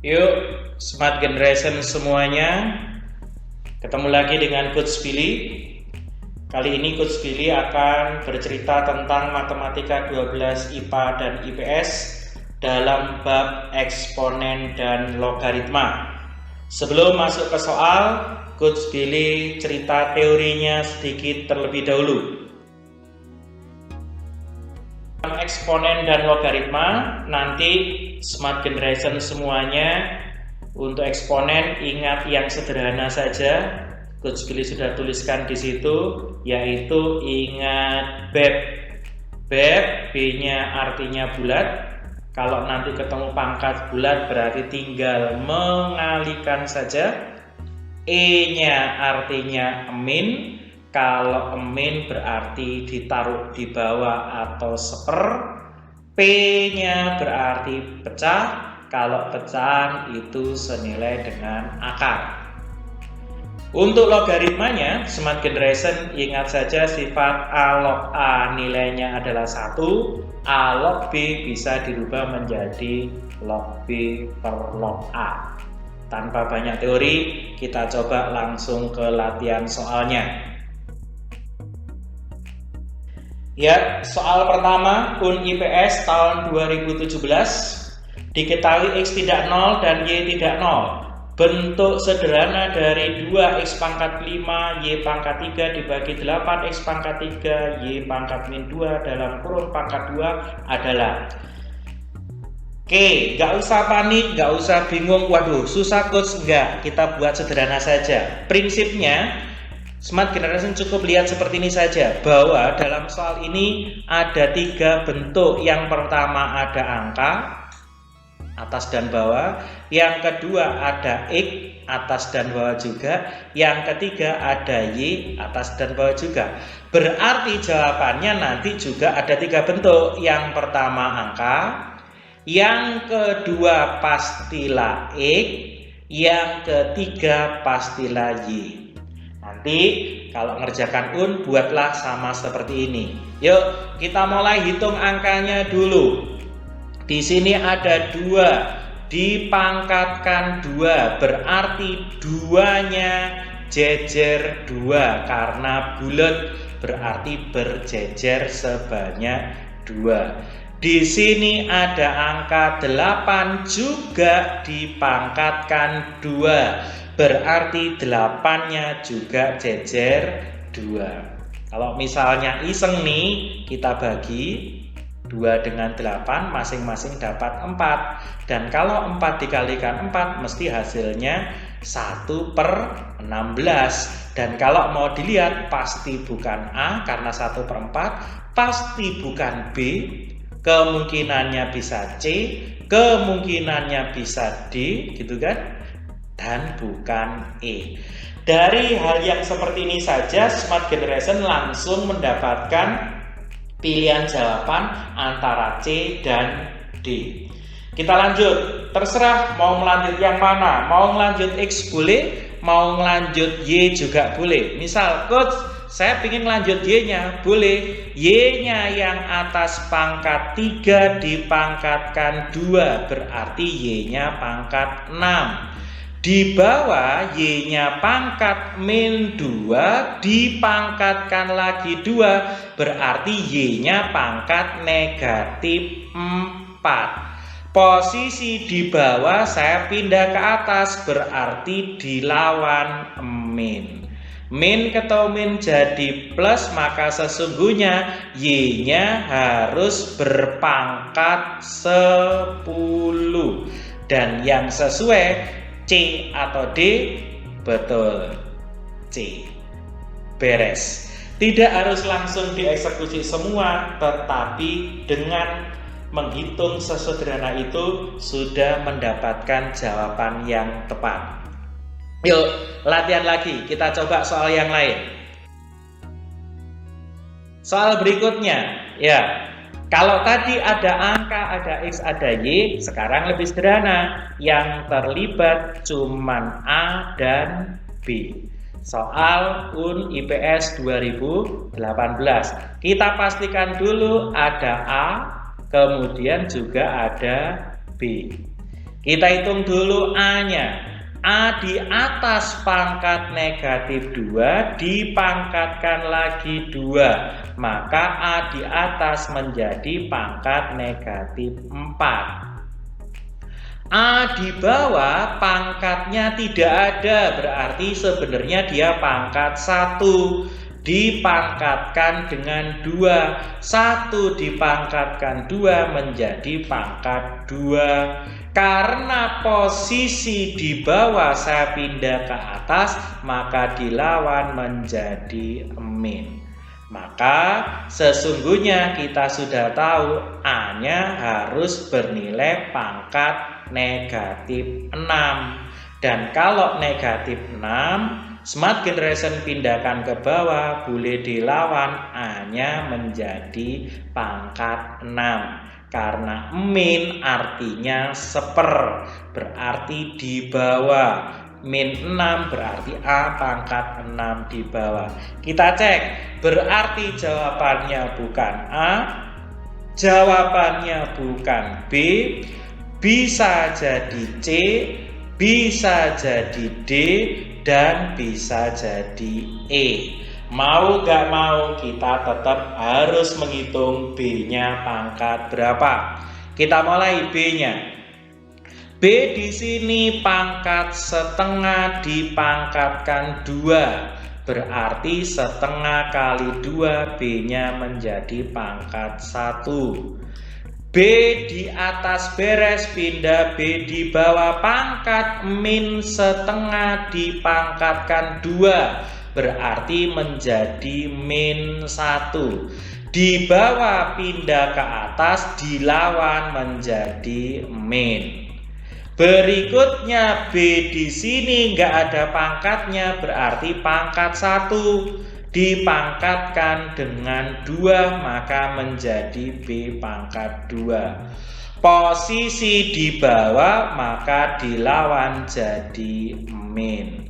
Yuk, Smart Generation semuanya, ketemu lagi dengan Coach Billy. Kali ini Coach Billy akan bercerita tentang matematika 12 IPA dan IPS dalam bab eksponen dan logaritma. Sebelum masuk ke soal, Coach Billy cerita teorinya sedikit terlebih dahulu. Eksponen dan logaritma, nanti Smart Generation semuanya untuk eksponen ingat yang sederhana saja. Coach Billy sudah tuliskan di situ, yaitu ingat BEP. B-nya artinya bulat. Kalau nanti ketemu pangkat bulat berarti tinggal mengalihkan saja. E-nya artinya min. Kalau min berarti ditaruh di bawah atau seper. P-nya berarti pecah. Kalau pecahan itu senilai dengan akar. Untuk logaritmanya, Smart Generation ingat saja sifat A log A nilainya adalah 1, A log B bisa dirubah menjadi log B per log A. Tanpa banyak teori, kita coba langsung ke latihan soalnya. Ya, soal pertama UN IPS tahun 2017. Diketahui X tidak 0 dan Y tidak 0. Bentuk sederhana dari 2X pangkat 5 Y pangkat 3 dibagi 8 X pangkat 3 Y pangkat min 2 dalam kurung pangkat 2 adalah. Oke, gak usah panik, gak usah bingung. Waduh, susah coach. Enggak, kita buat sederhana saja. Prinsipnya Smart Generation cukup lihat seperti ini saja, bahwa dalam soal ini ada 3 bentuk. Yang pertama ada angka atas dan bawah, yang kedua ada X atas dan bawah juga, yang ketiga ada Y atas dan bawah juga. Berarti jawabannya nanti juga ada 3 bentuk. Yang pertama angka, yang kedua pastilah X, yang ketiga pastilah Y. Nanti kalau ngerjakan UN buatlah sama seperti ini. Yuk kita mulai hitung angkanya dulu. Di sini ada 2 dipangkatkan 2, berarti 2-nya jejer 2 karena bulat, berarti berjejer sebanyak 2. Di sini ada angka 8 juga dipangkatkan 2. Berarti 8-nya juga jejer 2. Kalau misalnya iseng nih, kita bagi 2 dengan 8, masing-masing dapat 4. Dan kalau 4 dikalikan 4, mesti hasilnya 1/16. Dan kalau mau dilihat, pasti bukan A, karena 1/4. Pasti bukan B, kemungkinannya bisa C, kemungkinannya bisa D, gitu kan? Dan bukan E. Dari hal yang seperti ini saja, Smart Generation langsung mendapatkan pilihan jawaban antara C dan D. Kita lanjut, terserah mau melanjut yang mana. Mau melanjut X boleh, mau melanjut Y juga boleh. Misal, coach, saya ingin lanjut Y-nya, boleh. Y-nya yang atas pangkat 3 dipangkatkan 2, berarti Y-nya pangkat 6. Di bawah Y-nya pangkat min 2 dipangkatkan lagi 2, berarti Y-nya pangkat negatif 4. Posisi di bawah saya pindah ke atas, berarti dilawan min. Min ketemu min jadi plus, maka sesungguhnya Y-nya harus berpangkat 10. Dan yang sesuai C atau D? Betul, C. Beres. Tidak harus langsung dieksekusi semua, tetapi dengan menghitung sesederhana itu sudah mendapatkan jawaban yang tepat. Yuk, latihan lagi. Kita coba soal yang lain. Soal berikutnya, ya. Kalau tadi ada angka, ada X, ada Y, sekarang lebih sederhana. Yang terlibat cuman A dan B. Soal UN IPS 2018. Kita pastikan dulu ada A, kemudian juga ada B. Kita hitung dulu A-nya. A di atas pangkat negatif 2 dipangkatkan lagi 2. Maka A di atas menjadi pangkat negatif 4. A di bawah pangkatnya tidak ada, berarti sebenarnya dia pangkat 1. Dipangkatkan dengan 2. 1 dipangkatkan 2 menjadi pangkat 2. Karena posisi di bawah saya pindah ke atas, maka dilawan menjadi min. Maka sesungguhnya kita sudah tahu A-nya harus bernilai pangkat negatif 6. Dan kalau negatif 6, Smart Generation pindahkan ke bawah, boleh dilawan, A-nya menjadi pangkat 6. Karena min artinya seper, berarti di bawah. Min 6 berarti A pangkat 6 di bawah. Kita cek, berarti jawabannya bukan A, jawabannya bukan B, bisa jadi C, bisa jadi D, dan bisa jadi E. Mau gak mau kita tetap harus menghitung B-nya pangkat berapa. Kita mulai B-nya. B di sini pangkat setengah dipangkatkan 2. Berarti setengah kali 2 B-nya menjadi pangkat 1. B di atas beres, pindah B di bawah, pangkat min setengah dipangkatkan 2. Berarti menjadi min 1. Di bawah pindah ke atas, dilawan menjadi min. Berikutnya B di sini nggak ada pangkatnya, berarti pangkat 1 dipangkatkan dengan 2, maka menjadi B pangkat 2. Posisi di bawah maka dilawan jadi min.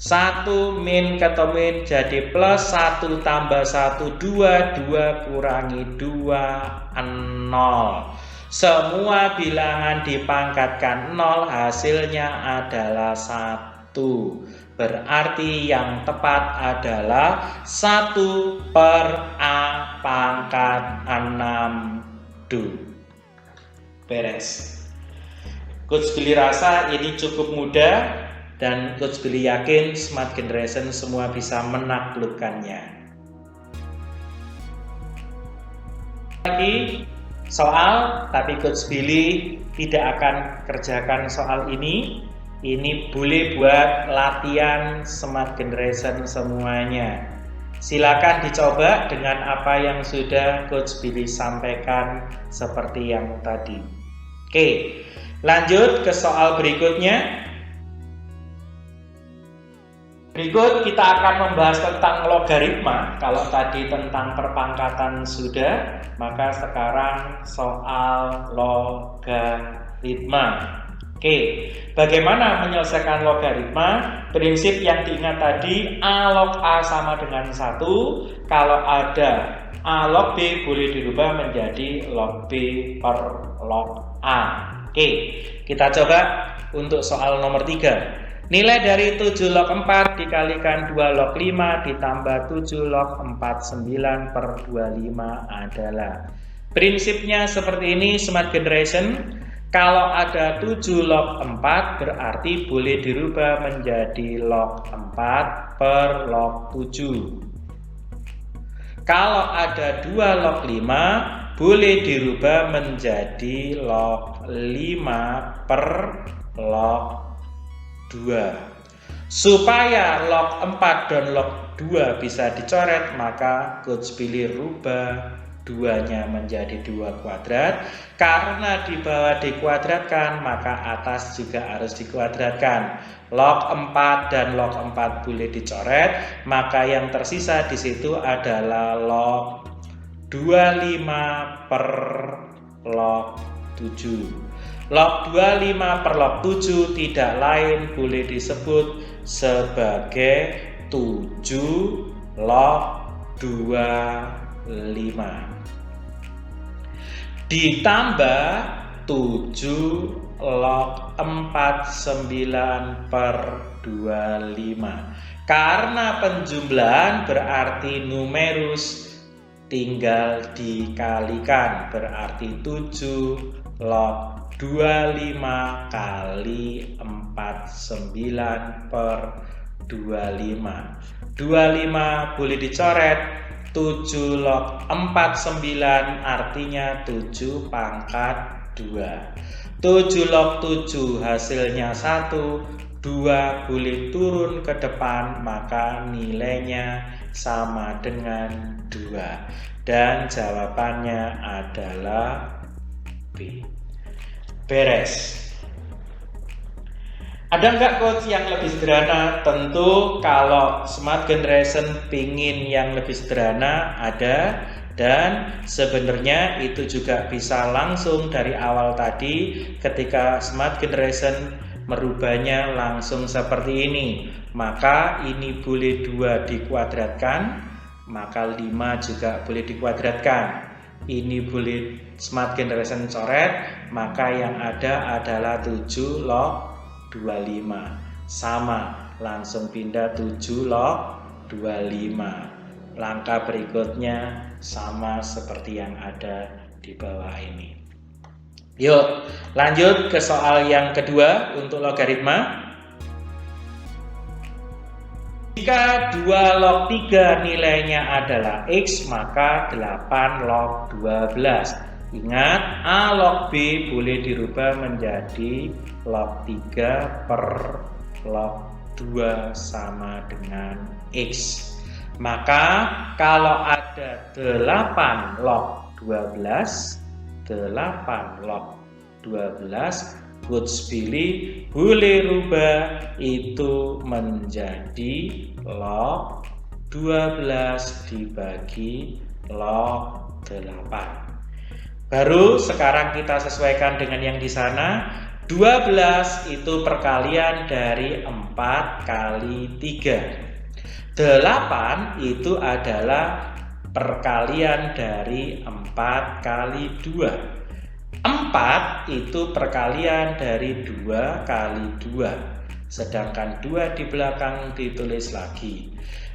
1 min ketemu min jadi plus, 1 tambah 1 2, 2 kurangi 2 0. Semua bilangan dipangkatkan 0, hasilnya adalah 1. Berarti yang tepat adalah 1 per A pangkat 6. Beres. Coach Billy rasa ini cukup mudah, dan Coach Billy yakin Smart Generation semua bisa menaklukkannya. Lagi soal, tapi Coach Billy tidak akan kerjakan soal ini. Ini boleh buat latihan Smart Generation semuanya. Silakan dicoba dengan apa yang sudah Coach Billy sampaikan seperti yang tadi. Oke, lanjut ke soal berikutnya. Berikut kita akan membahas tentang logaritma. Kalau tadi tentang perpangkatan sudah, maka sekarang soal logaritma. Oke, bagaimana menyelesaikan logaritma? Prinsip yang diingat tadi, A log A sama dengan 1. Kalau ada A log B boleh dirubah menjadi log B per log A. Oke, kita coba untuk soal nomor 3. Nilai dari 7 log 4 dikalikan 2 log 5 ditambah 7 log 49 per 25 adalah. Prinsipnya seperti ini Smart Generation. Kalau ada 7 log 4 berarti boleh dirubah menjadi log 4 per log 7. Kalau ada 2 log 5 boleh dirubah menjadi log 5 per log 2. Supaya log 4 dan log 2 bisa dicoret, maka Coach Billy rubah 2-nya menjadi 2 kuadrat. Karena di bawah dikuadratkan, maka atas juga harus dikuadratkan. Log 4 dan log 4 boleh dicoret, maka yang tersisa di situ adalah log 25 per log 7. Log 25 per log 7 tidak lain boleh disebut sebagai 7 log 25 ditambah 7 log 49 per 25. Karena penjumlahan berarti numerus tinggal dikalikan, berarti 7 log 25 kali 49 per 25. 25 boleh dicoret, 7 log 49 artinya 7 pangkat 2. 7 log 7 hasilnya 1, 2 boleh turun ke depan maka nilainya sama dengan 2. Dan jawabannya adalah B. Beres. Ada nggak coach yang lebih sederhana? Tentu kalau Smart Generation pingin yang lebih sederhana ada, dan sebenarnya itu juga bisa langsung dari awal tadi ketika Smart Generation merubahnya langsung seperti ini. Maka ini boleh 2 dikuadratkan, maka 5 juga boleh dikuadratkan. Ini boleh Smart Generation coret, maka yang ada adalah 7 log 25. Sama, langsung pindah 7 log 25. Langkah berikutnya sama seperti yang ada di bawah ini. Yuk, lanjut ke soal yang kedua untuk logaritma. Jika 2 log 3 nilainya adalah X, maka 8 log 12. Ingat, A log B boleh dirubah menjadi log 3 per log 2 sama dengan X. Maka kalau ada 8 log 12, 8 log 12, coach pilih boleh rubah itu menjadi log 12 dibagi log 8. Baru sekarang kita sesuaikan dengan yang di sana. 12 itu perkalian dari 4 kali 3. 8 itu adalah perkalian dari 4 kali 2. 4 itu perkalian dari 2 kali 2. Sedangkan 2 di belakang ditulis lagi.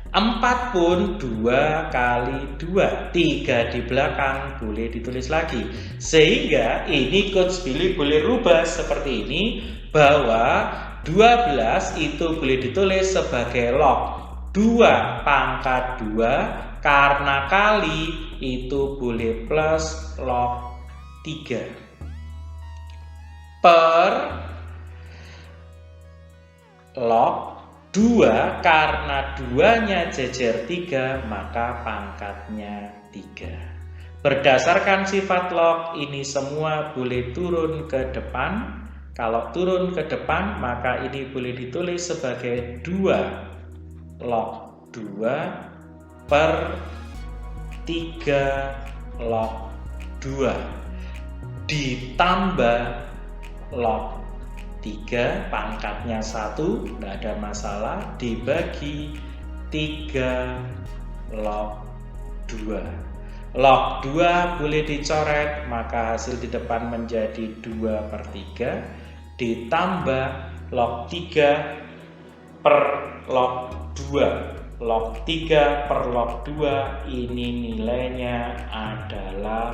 4 pun 2 kali 2, 3 di belakang boleh ditulis lagi. Sehingga ini coach pilih boleh rubah seperti ini, bahwa 12 itu boleh ditulis sebagai log 2 pangkat 2, karena kali itu boleh plus log 3 per log 2, karena 2-nya jejer 3 maka pangkatnya 3. Berdasarkan sifat log ini semua boleh turun ke depan. Kalau turun ke depan maka ini boleh ditulis sebagai 2 log 2 per 3 log 2 ditambah log 3 pangkatnya 1, tidak ada masalah, dibagi 3 log 2. Log 2 boleh dicoret, maka hasil di depan menjadi 2 per 3 ditambah log 3 per log 2. Log 3 per log 2 ini nilainya adalah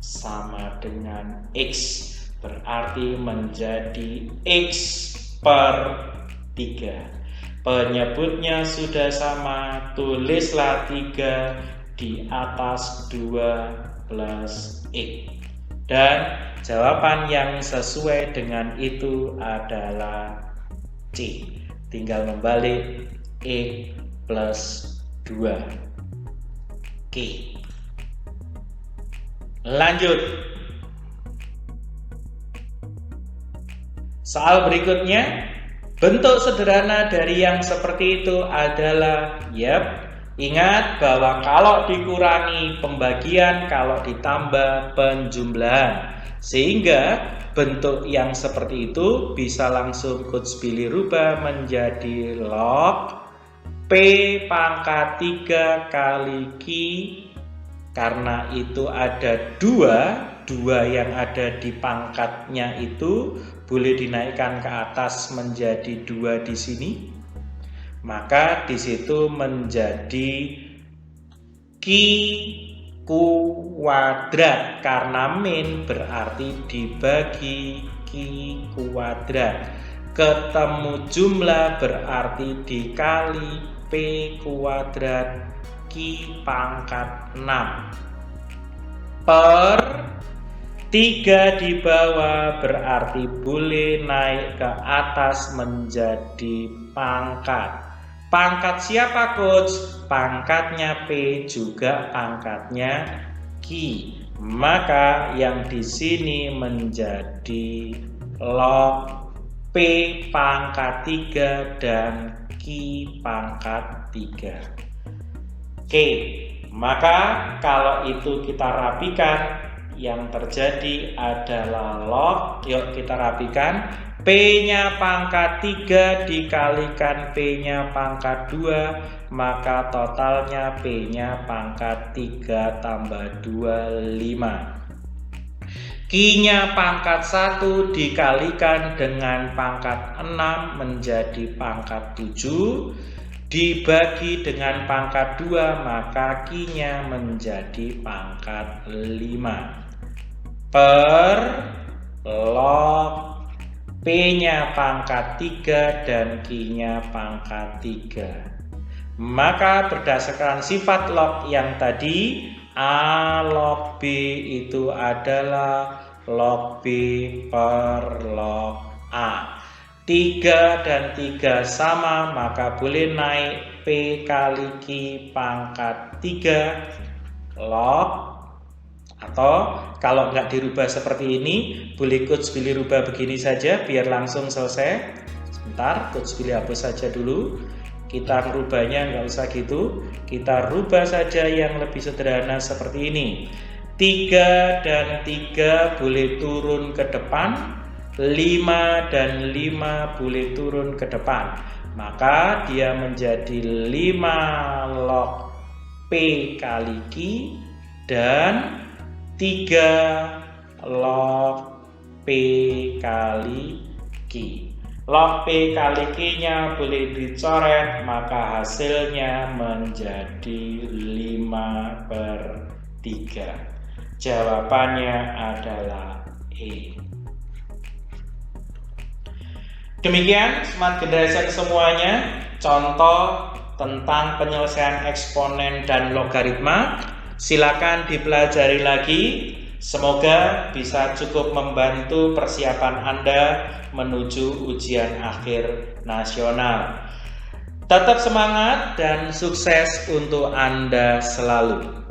sama dengan X. Berarti menjadi X per 3. Penyebutnya sudah sama, tulislah 3 di atas 2 plus X. Dan jawaban yang sesuai dengan itu adalah C. Tinggal membalik X plus 2. Oke. Lanjut. Soal berikutnya, bentuk sederhana dari yang seperti itu adalah, ingat bahwa kalau dikurangi pembagian, kalau ditambah penjumlahan. Sehingga bentuk yang seperti itu bisa langsung coach pilih rubah menjadi log P pangkat 3 kali Q. Karena itu ada 2 2 yang ada di pangkatnya itu boleh dinaikkan ke atas menjadi 2 di sini. Maka di situ menjadi Ki kuadrat, karena min berarti dibagi Ki kuadrat. Ketemu jumlah berarti dikali P kuadrat Ki pangkat 6 per 3 di bawah berarti boleh naik ke atas menjadi pangkat. Pangkat siapa coach? Pangkatnya P juga pangkatnya Ki. Maka yang di sini menjadi log P pangkat 3 dan Ki pangkat 3. Oke, maka kalau itu kita rapikan, yang terjadi adalah log, yuk kita rapikan, P-nya pangkat 3 dikalikan P-nya pangkat 2, maka totalnya P-nya pangkat 3 tambah 2, 5. Q-nya pangkat 1 dikalikan dengan pangkat 6 menjadi pangkat 7, dibagi dengan pangkat 2, maka Q-nya menjadi pangkat 5. Per log P-nya pangkat 3 dan Q-nya pangkat 3. Maka berdasarkan sifat log yang tadi, A log B itu adalah log B per log A. 3 dan 3 sama, maka boleh naik P kali Q pangkat 3 log. Atau kalau nggak dirubah seperti ini, boleh coach pilih rubah begini saja biar langsung selesai. Sebentar, coach pilih hapus saja dulu. Kita rubahnya nggak usah gitu. Kita rubah saja yang lebih sederhana seperti ini. 3 dan 3 boleh turun ke depan. 5 dan 5 boleh turun ke depan. Maka dia menjadi 5 log P kali Q dan 3 log P kali Q. Log P kali Q-nya boleh dicoret, maka hasilnya menjadi 5/3. Jawabannya adalah E. Demikian Smart Generation semuanya, contoh tentang penyelesaian eksponen dan logaritma. Silakan dipelajari lagi. Semoga bisa cukup membantu persiapan Anda menuju ujian akhir nasional. Tetap semangat dan sukses untuk Anda selalu.